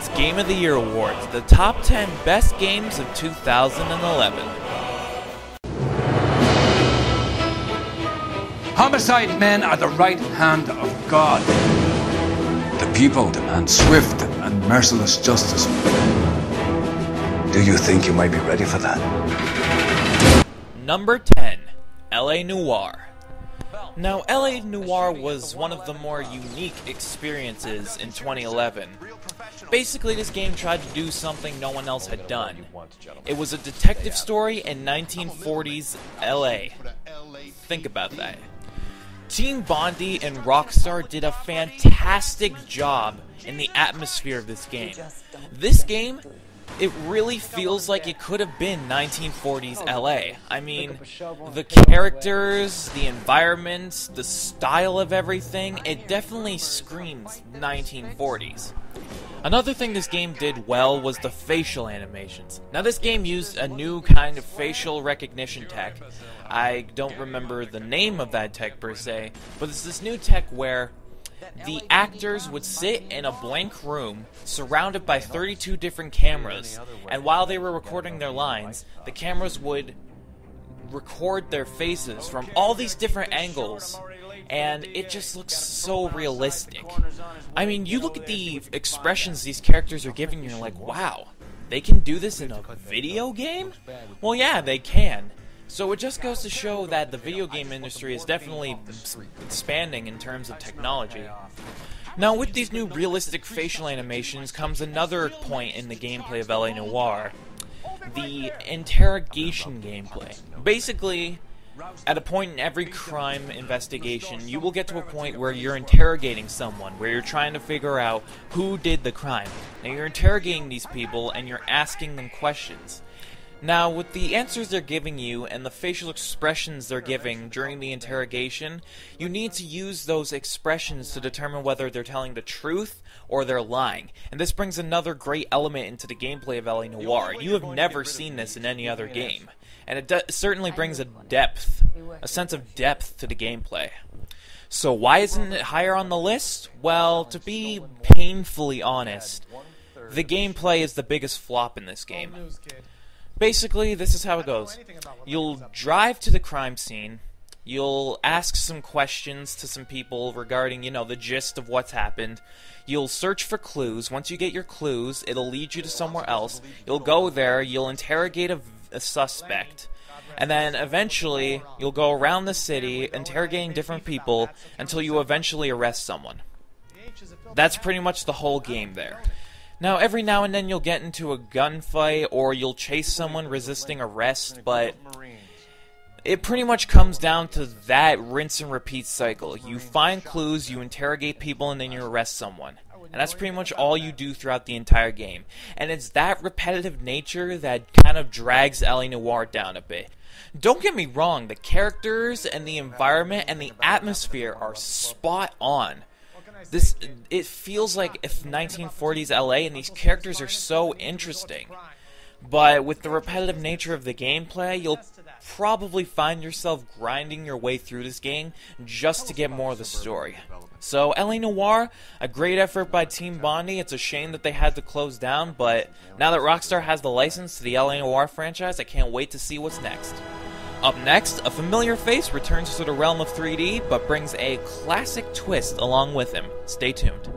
Simpsons Game of the Year Awards, the top 10 best games of 2011. Homicide men are the right hand of God. The people demand swift and merciless justice. Do you think you might be ready for that? Number 10, LA Noire. Now, LA Noire was one of the more unique experiences in 2011. Basically, this game tried to do something no one else had done. It was a detective story in 1940s LA. Think about that. Team Bondi and Rockstar did a fantastic job in the atmosphere of this game. This game, it really feels like it could have been 1940s LA. I mean, the characters, the environments, the style of everything, it definitely screams 1940s. Another thing this game did well was the facial animations. Now, this game used a new kind of facial recognition tech. I don't remember the name of that tech per se, but it's this new tech where the actors would sit in a blank room surrounded by 32 different cameras, and while they were recording their lines, the cameras would record their faces from all these different angles, and it just looks so realistic. I mean, you look at the expressions these characters are giving, and you're like, wow, they can do this in a video game? Well, yeah, they can. So it just goes to show that the video game industry is definitely expanding in terms of technology. Now, with these new realistic facial animations comes another point in the gameplay of LA Noire: the interrogation gameplay. Basically, at a point in every crime investigation, you will get to a point where you're interrogating someone, where you're trying to figure out who did the crime. Now, you're interrogating these people and you're asking them questions. Now, with the answers they're giving you and the facial expressions they're giving during the interrogation, you need to use those expressions to determine whether they're telling the truth or they're lying. And this brings another great element into the gameplay of LA Noire. You have never seen this in any other game. And it certainly brings a sense of depth to the gameplay. So why isn't it higher on the list? Well, to be painfully honest, the gameplay is the biggest flop in this game. Basically, this is how it goes. You'll drive to the crime scene, you'll ask some questions to some people regarding, the gist of what's happened. You'll search for clues. Once you get your clues, it'll lead you to somewhere else. You'll go there, you'll interrogate a suspect, and then eventually you'll go around the city interrogating different people until you eventually arrest someone. That's pretty much the whole game there. Now, every now and then you'll get into a gunfight or you'll chase someone resisting arrest, but it pretty much comes down to that rinse and repeat cycle. You find clues, you interrogate people, and then you arrest someone. And that's pretty much all you do throughout the entire game. And it's that repetitive nature that kind of drags LA Noire down a bit. Don't get me wrong, the characters and the environment and the atmosphere are spot on. It feels like if 1940s LA, and these characters are so interesting. But with the repetitive nature of the gameplay, you'll probably find yourself grinding your way through this game just to get more of the story. So LA Noire, a great effort by Team Bondi. It's a shame that they had to close down, but now that Rockstar has the license to the LA Noire franchise, I can't wait to see what's next. Up next, a familiar face returns to the realm of 3D, but brings a classic twist along with him. Stay tuned.